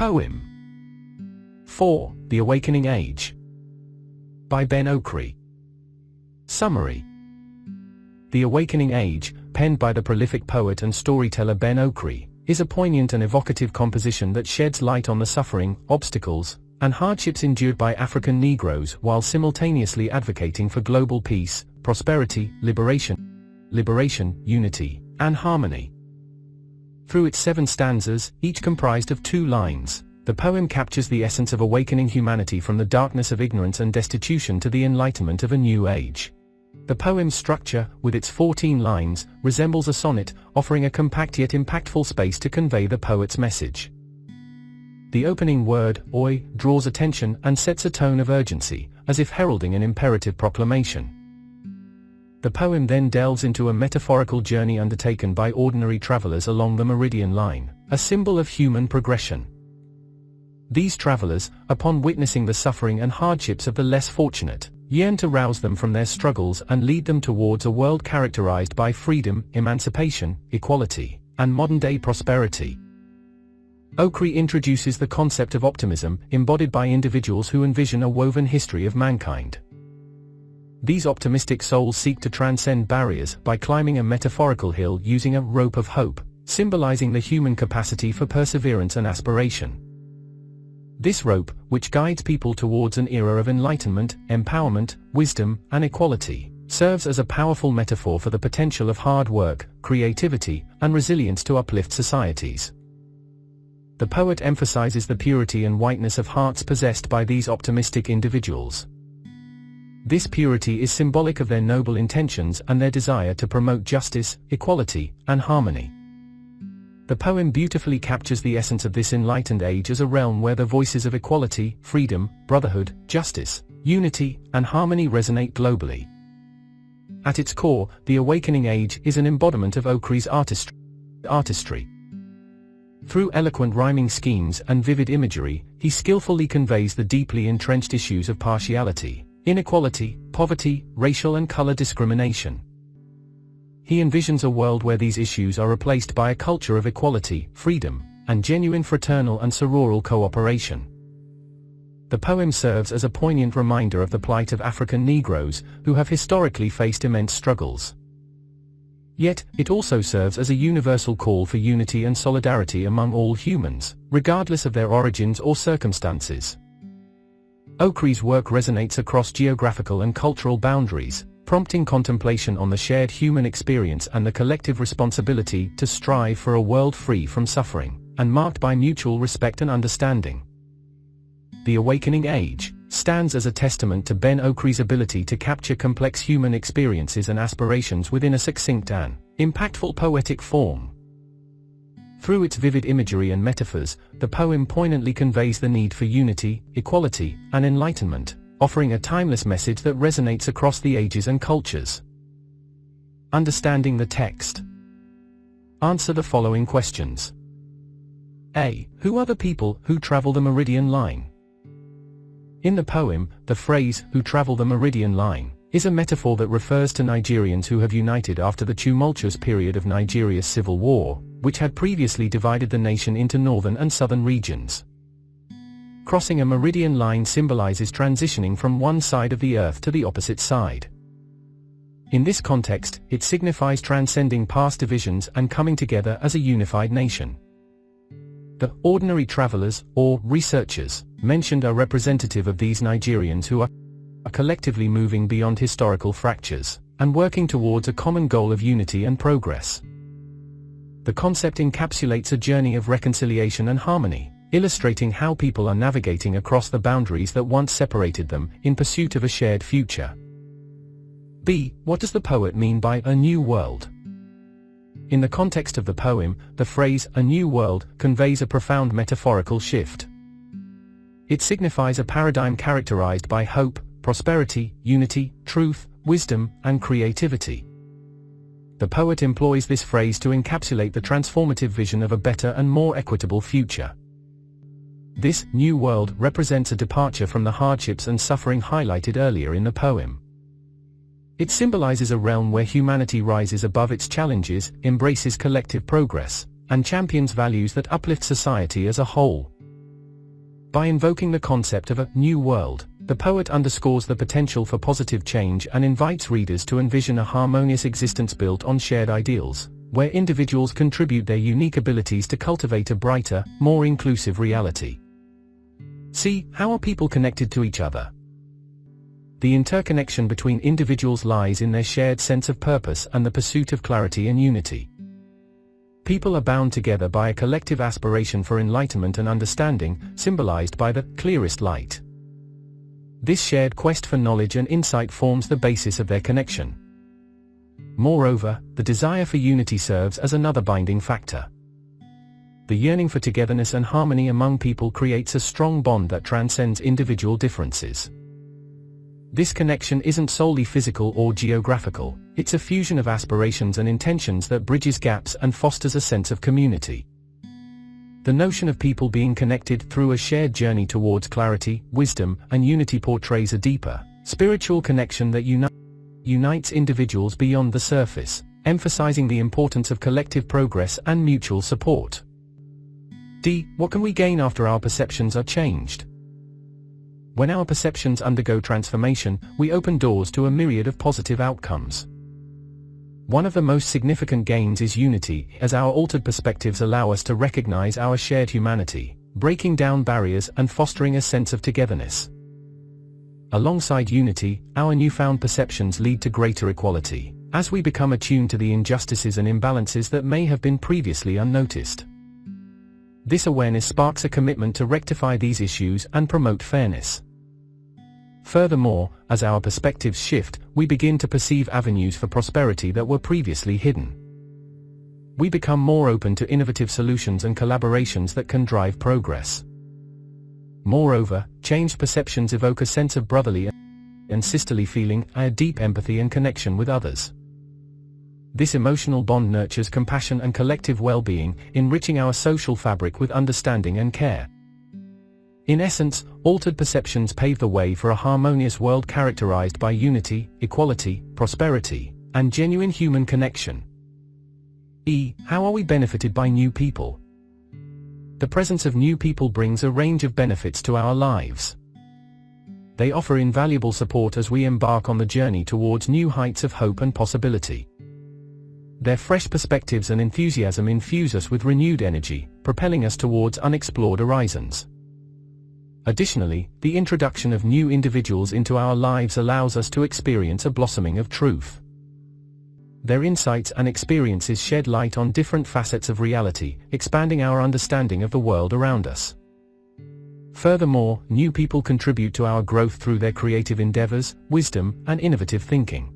Poem 4. The Awakening Age by Ben Okri. Summary. The Awakening Age, penned by the prolific poet and storyteller Ben Okri, is a poignant and evocative composition that sheds light on the suffering, obstacles, and hardships endured by African Negroes while simultaneously advocating for global peace, prosperity, liberation, unity, and harmony. Through its 7 stanzas, each comprised of 2 lines, the poem captures the essence of awakening humanity from the darkness of ignorance and destitution to the enlightenment of a new age. The poem's structure, with its 14 lines, resembles a sonnet, offering a compact yet impactful space to convey the poet's message. The opening word, oi, draws attention and sets a tone of urgency, as if heralding an imperative proclamation. The poem then delves into a metaphorical journey undertaken by ordinary travelers along the meridian line, a symbol of human progression. These travelers, upon witnessing the suffering and hardships of the less fortunate, yearn to rouse them from their struggles and lead them towards a world characterized by freedom, emancipation, equality, and modern-day prosperity. Okri introduces the concept of optimism, embodied by individuals who envision a woven history of mankind. These optimistic souls seek to transcend barriers by climbing a metaphorical hill using a rope of hope, symbolizing the human capacity for perseverance and aspiration. This rope, which guides people towards an era of enlightenment, empowerment, wisdom, and equality, serves as a powerful metaphor for the potential of hard work, creativity, and resilience to uplift societies. The poet emphasizes the purity and whiteness of hearts possessed by these optimistic individuals. This purity is symbolic of their noble intentions and their desire to promote justice, equality, and harmony. The poem beautifully captures the essence of this enlightened age as a realm where the voices of equality, freedom, brotherhood, justice, unity, and harmony resonate globally. At its core, the Awakening Age is an embodiment of Okri's artistry. Through eloquent rhyming schemes and vivid imagery, he skillfully conveys the deeply entrenched issues of partiality, inequality, poverty, racial and color discrimination. He envisions a world where these issues are replaced by a culture of equality, freedom, and genuine fraternal and sororal cooperation. The poem serves as a poignant reminder of the plight of African Negroes, who have historically faced immense struggles. Yet, it also serves as a universal call for unity and solidarity among all humans, regardless of their origins or circumstances. Okri's work resonates across geographical and cultural boundaries, prompting contemplation on the shared human experience and the collective responsibility to strive for a world free from suffering, and marked by mutual respect and understanding. The Awakening Age stands as a testament to Ben Okri's ability to capture complex human experiences and aspirations within a succinct and impactful poetic form. Through its vivid imagery and metaphors, the poem poignantly conveys the need for unity, equality, and enlightenment, offering a timeless message that resonates across the ages and cultures. Understanding the text. Answer the following questions. A. Who are the people who travel the meridian line? In the poem, the phrase, "who travel the meridian line," is a metaphor that refers to Nigerians who have united after the tumultuous period of Nigeria's civil war, which had previously divided the nation into northern and southern regions. Crossing a meridian line symbolizes transitioning from one side of the earth to the opposite side. In this context, it signifies transcending past divisions and coming together as a unified nation. The ordinary travelers, or researchers, mentioned are representative of these Nigerians who are collectively moving beyond historical fractures, and working towards a common goal of unity and progress. The concept encapsulates a journey of reconciliation and harmony, illustrating how people are navigating across the boundaries that once separated them, in pursuit of a shared future. B. What does the poet mean by a new world? In the context of the poem, the phrase, "a new world," conveys a profound metaphorical shift. It signifies a paradigm characterized by hope, prosperity, unity, truth, wisdom, and creativity. The poet employs this phrase to encapsulate the transformative vision of a better and more equitable future. This new world represents a departure from the hardships and suffering highlighted earlier in the poem. It symbolizes a realm where humanity rises above its challenges, embraces collective progress, and champions values that uplift society as a whole. By invoking the concept of a new world, the poet underscores the potential for positive change and invites readers to envision a harmonious existence built on shared ideals, where individuals contribute their unique abilities to cultivate a brighter, more inclusive reality. See, how are people connected to each other? The interconnection between individuals lies in their shared sense of purpose and the pursuit of clarity and unity. People are bound together by a collective aspiration for enlightenment and understanding, symbolized by the clearest light. This shared quest for knowledge and insight forms the basis of their connection. Moreover, the desire for unity serves as another binding factor. The yearning for togetherness and harmony among people creates a strong bond that transcends individual differences. This connection isn't solely physical or geographical, it's a fusion of aspirations and intentions that bridges gaps and fosters a sense of community. The notion of people being connected through a shared journey towards clarity, wisdom, and unity portrays a deeper, spiritual connection that unites individuals beyond the surface, emphasizing the importance of collective progress and mutual support. D. What can we gain after our perceptions are changed? When our perceptions undergo transformation, we open doors to a myriad of positive outcomes. One of the most significant gains is unity, as our altered perspectives allow us to recognize our shared humanity, breaking down barriers and fostering a sense of togetherness. Alongside unity, our newfound perceptions lead to greater equality, as we become attuned to the injustices and imbalances that may have been previously unnoticed. This awareness sparks a commitment to rectify these issues and promote fairness. Furthermore, as our perspectives shift, we begin to perceive avenues for prosperity that were previously hidden. We become more open to innovative solutions and collaborations that can drive progress. Moreover, changed perceptions evoke a sense of brotherly and sisterly feeling, a deep empathy and connection with others. This emotional bond nurtures compassion and collective well-being, enriching our social fabric with understanding and care. In essence, altered perceptions pave the way for a harmonious world characterized by unity, equality, prosperity, and genuine human connection. E. How are we benefited by new people? The presence of new people brings a range of benefits to our lives. They offer invaluable support as we embark on the journey towards new heights of hope and possibility. Their fresh perspectives and enthusiasm infuse us with renewed energy, propelling us towards unexplored horizons. Additionally, the introduction of new individuals into our lives allows us to experience a blossoming of truth. Their insights and experiences shed light on different facets of reality, expanding our understanding of the world around us. Furthermore, new people contribute to our growth through their creative endeavors, wisdom, and innovative thinking.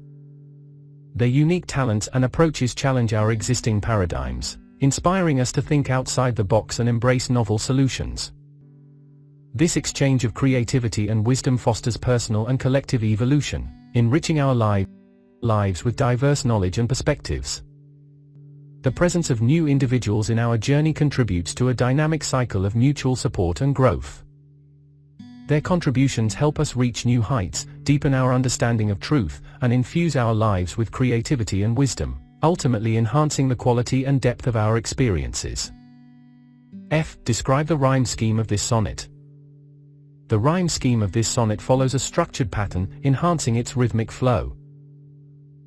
Their unique talents and approaches challenge our existing paradigms, inspiring us to think outside the box and embrace novel solutions. This exchange of creativity and wisdom fosters personal and collective evolution, enriching our lives with diverse knowledge and perspectives. The presence of new individuals in our journey contributes to a dynamic cycle of mutual support and growth. Their contributions help us reach new heights, deepen our understanding of truth, and infuse our lives with creativity and wisdom, ultimately enhancing the quality and depth of our experiences. F. Describe the rhyme scheme of this sonnet. The rhyme scheme of this sonnet follows a structured pattern, enhancing its rhythmic flow.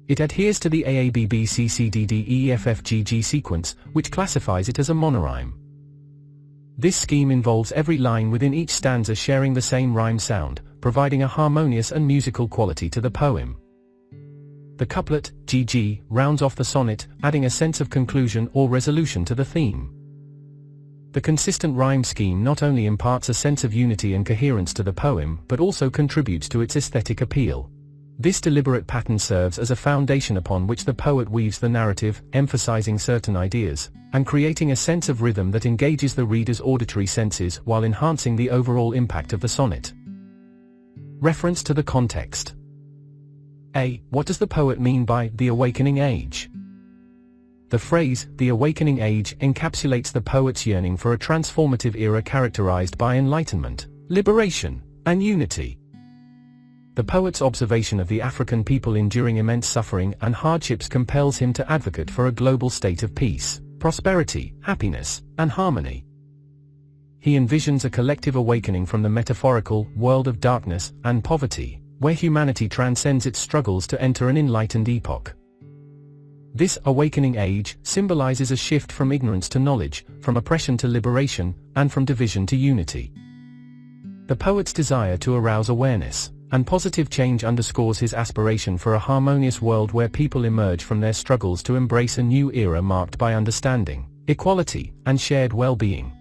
It adheres to the AABBCCDDEFFGG sequence, which classifies it as a monorhyme. This scheme involves every line within each stanza sharing the same rhyme sound, providing a harmonious and musical quality to the poem. The couplet, GG, rounds off the sonnet, adding a sense of conclusion or resolution to the theme. The consistent rhyme scheme not only imparts a sense of unity and coherence to the poem, but also contributes to its aesthetic appeal. This deliberate pattern serves as a foundation upon which the poet weaves the narrative, emphasizing certain ideas, and creating a sense of rhythm that engages the reader's auditory senses while enhancing the overall impact of the sonnet. Reference to the context. A. What does the poet mean by the awakening age? The phrase, the awakening age, encapsulates the poet's yearning for a transformative era characterized by enlightenment, liberation, and unity. The poet's observation of the African people enduring immense suffering and hardships compels him to advocate for a global state of peace, prosperity, happiness, and harmony. he envisions a collective awakening from the metaphorical world of darkness and poverty, where humanity transcends its struggles to enter an enlightened epoch. This awakening age symbolizes a shift from ignorance to knowledge, from oppression to liberation, and from division to unity. The poet's desire to arouse awareness and positive change underscores his aspiration for a harmonious world where people emerge from their struggles to embrace a new era marked by understanding, equality, and shared well-being.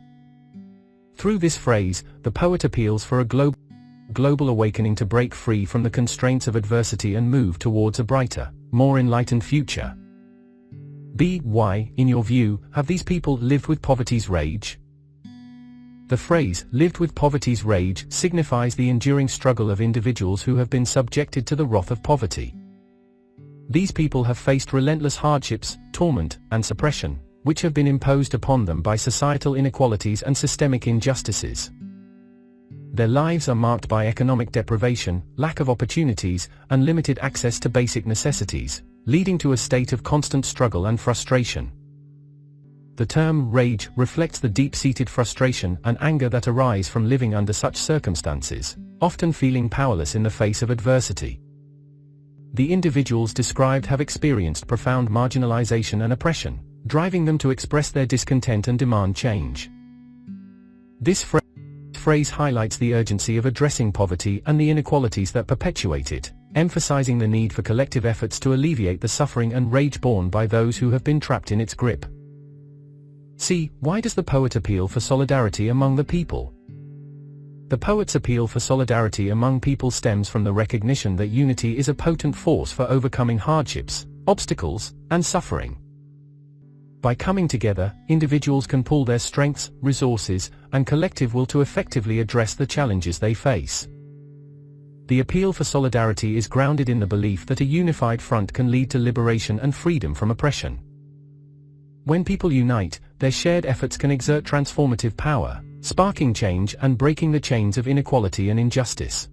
Through this phrase, the poet appeals for a global awakening to break free from the constraints of adversity and move towards a brighter, more enlightened future. Why, in your view, have these people lived with poverty's rage? The phrase, lived with poverty's rage, signifies the enduring struggle of individuals who have been subjected to the wrath of poverty. These people have faced relentless hardships, torment, and suppression, which have been imposed upon them by societal inequalities and systemic injustices. Their lives are marked by economic deprivation, lack of opportunities, and limited access to basic necessities, leading to a state of constant struggle and frustration. The term rage reflects the deep-seated frustration and anger that arise from living under such circumstances, often feeling powerless in the face of adversity. The individuals described have experienced profound marginalization and oppression, driving them to express their discontent and demand change. This phrase highlights the urgency of addressing poverty and the inequalities that perpetuate it, emphasizing the need for collective efforts to alleviate the suffering and rage borne by those who have been trapped in its grip. Why does the poet appeal for solidarity among the people? The poet's appeal for solidarity among people stems from the recognition that unity is a potent force for overcoming hardships, obstacles, and suffering. By coming together, individuals can pool their strengths, resources, and collective will to effectively address the challenges they face. The appeal for solidarity is grounded in the belief that a unified front can lead to liberation and freedom from oppression. When people unite, their shared efforts can exert transformative power, sparking change and breaking the chains of inequality and injustice.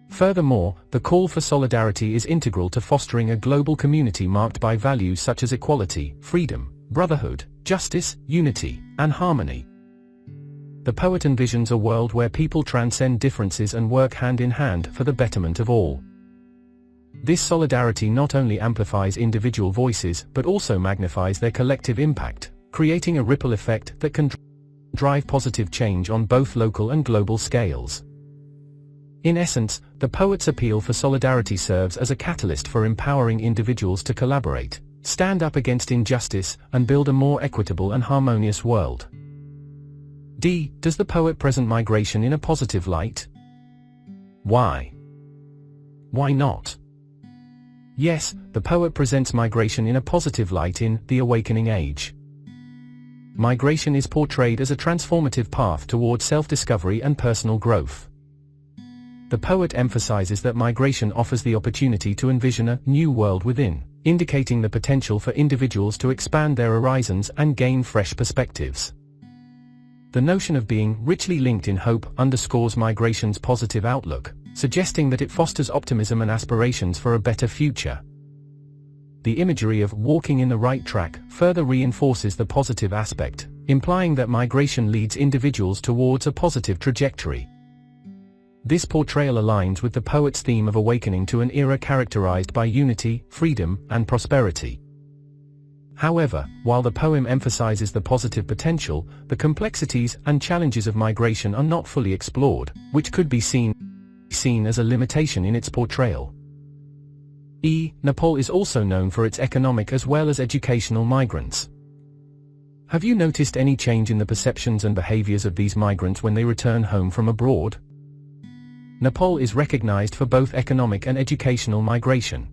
Furthermore, the call for solidarity is integral to fostering a global community marked by values such as equality, freedom, brotherhood, justice, unity, and harmony. The poet envisions a world where people transcend differences and work hand in hand for the betterment of all. This solidarity not only amplifies individual voices but also magnifies their collective impact, creating a ripple effect that can drive positive change on both local and global scales. In essence, the poet's appeal for solidarity serves as a catalyst for empowering individuals to collaborate, stand up against injustice, and build a more equitable and harmonious world. Does the poet present migration in a positive light? Why? Why not? Yes, the poet presents migration in a positive light in The Awakening Age. Migration is portrayed as a transformative path toward self-discovery and personal growth. The poet emphasizes that migration offers the opportunity to envision a new world within, indicating the potential for individuals to expand their horizons and gain fresh perspectives. The notion of being richly linked in hope underscores migration's positive outlook, suggesting that it fosters optimism and aspirations for a better future. The imagery of walking in the right track further reinforces the positive aspect, implying that migration leads individuals towards a positive trajectory. This portrayal aligns with the poet's theme of awakening to an era characterized by unity, freedom, and prosperity. However, while the poem emphasizes the positive potential, the complexities and challenges of migration are not fully explored, which could be seen as a limitation in its portrayal. Nepal is also known for its economic as well as educational migrants. Have you noticed any change in the perceptions and behaviors of these migrants when they return home from abroad? Nepal is recognized for both economic and educational migration.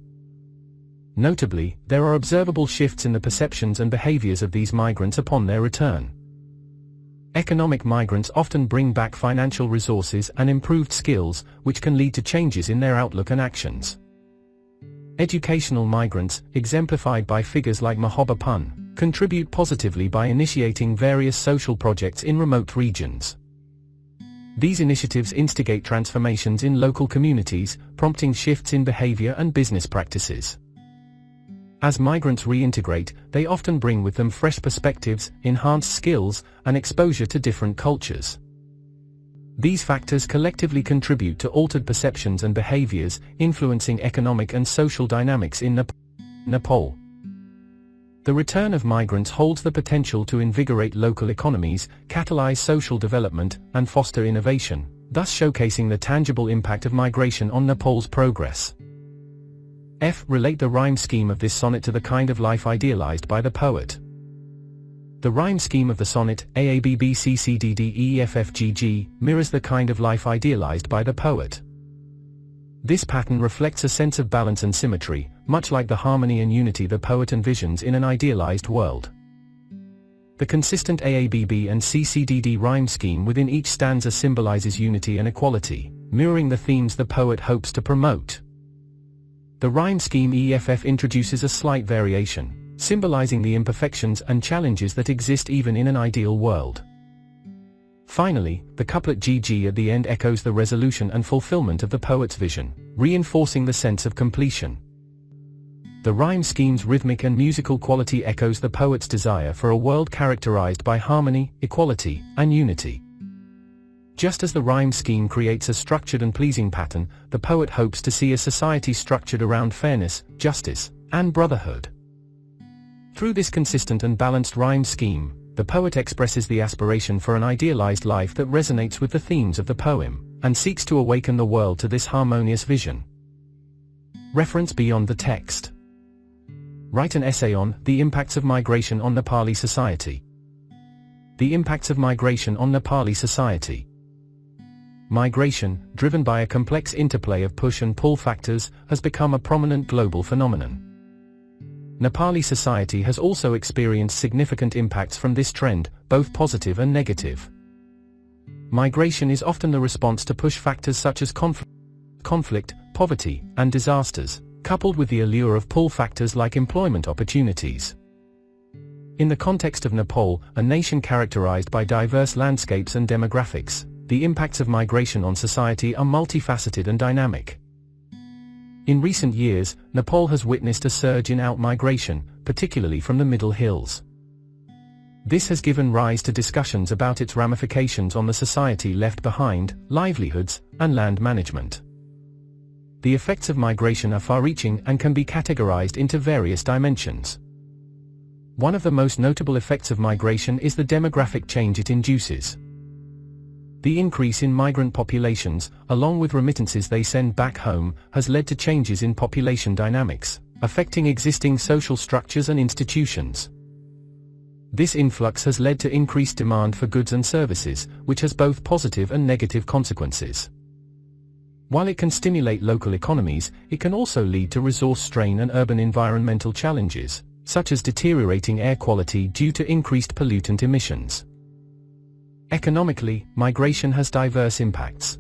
Notably, there are observable shifts in the perceptions and behaviors of these migrants upon their return. Economic migrants often bring back financial resources and improved skills, which can lead to changes in their outlook and actions. Educational migrants, exemplified by figures like Mahoba Pun, contribute positively by initiating various social projects in remote regions. These initiatives instigate transformations in local communities, prompting shifts in behavior and business practices. As migrants reintegrate, they often bring with them fresh perspectives, enhanced skills, and exposure to different cultures. These factors collectively contribute to altered perceptions and behaviors, influencing economic and social dynamics in Nepal. The return of migrants holds the potential to invigorate local economies, catalyze social development, and foster innovation, thus showcasing the tangible impact of migration on Nepal's progress. Relate the rhyme scheme of this sonnet to the kind of life idealized by the poet. The rhyme scheme of the sonnet, AABBCCDDEFFGG, mirrors the kind of life idealized by the poet. This pattern reflects a sense of balance and symmetry, much like the harmony and unity the poet envisions in an idealized world. The consistent AABB and CCDD rhyme scheme within each stanza symbolizes unity and equality, mirroring the themes the poet hopes to promote. The rhyme scheme EFF introduces a slight variation, symbolizing the imperfections and challenges that exist even in an ideal world. Finally, the couplet GG at the end echoes the resolution and fulfillment of the poet's vision, reinforcing the sense of completion. The rhyme scheme's rhythmic and musical quality echoes the poet's desire for a world characterized by harmony, equality, and unity. Just as the rhyme scheme creates a structured and pleasing pattern, the poet hopes to see a society structured around fairness, justice, and brotherhood. Through this consistent and balanced rhyme scheme, the poet expresses the aspiration for an idealized life that resonates with the themes of the poem, and seeks to awaken the world to this harmonious vision. Reference beyond the text. Write an essay on the impacts of migration on Nepali society. The impacts of migration on Nepali society. Migration, driven by a complex interplay of push and pull factors, has become a prominent global phenomenon. Nepali society has also experienced significant impacts from this trend, both positive and negative. Migration is often the response to push factors such as conflict, poverty, and disasters, coupled with the allure of pull factors like employment opportunities. In the context of Nepal, a nation characterized by diverse landscapes and demographics, the impacts of migration on society are multifaceted and dynamic. In recent years, Nepal has witnessed a surge in out-migration, particularly from the Middle Hills. This has given rise to discussions about its ramifications on the society left behind, livelihoods, and land management. The effects of migration are far-reaching and can be categorized into various dimensions. One of the most notable effects of migration is the demographic change it induces. The increase in migrant populations, along with remittances they send back home, has led to changes in population dynamics, affecting existing social structures and institutions. This influx has led to increased demand for goods and services, which has both positive and negative consequences. While it can stimulate local economies, it can also lead to resource strain and urban environmental challenges, such as deteriorating air quality due to increased pollutant emissions. Economically, migration has diverse impacts.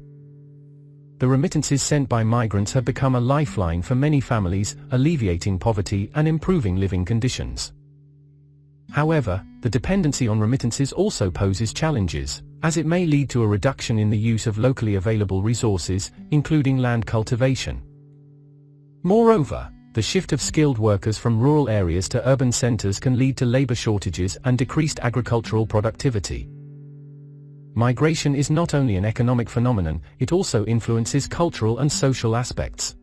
The remittances sent by migrants have become a lifeline for many families, alleviating poverty and improving living conditions. However, the dependency on remittances also poses challenges, as it may lead to a reduction in the use of locally available resources, including land cultivation. Moreover, the shift of skilled workers from rural areas to urban centers can lead to labor shortages and decreased agricultural productivity. Migration is not only an economic phenomenon, it also influences cultural and social aspects.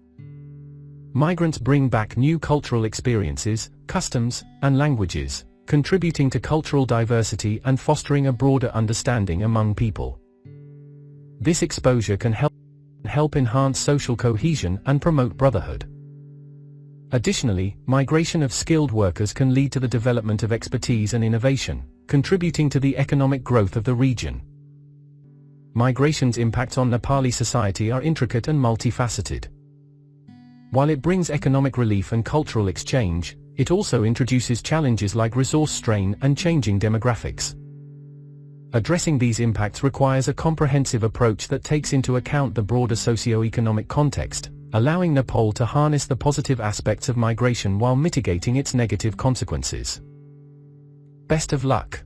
Migrants bring back new cultural experiences, customs, and languages, contributing to cultural diversity and fostering a broader understanding among people. This exposure can help enhance social cohesion and promote brotherhood. Additionally, migration of skilled workers can lead to the development of expertise and innovation, contributing to the economic growth of the region. Migration's impacts on Nepali society are intricate and multifaceted. While it brings economic relief and cultural exchange, it also introduces challenges like resource strain and changing demographics. Addressing these impacts requires a comprehensive approach that takes into account the broader socio-economic context, allowing Nepal to harness the positive aspects of migration while mitigating its negative consequences. Best of luck.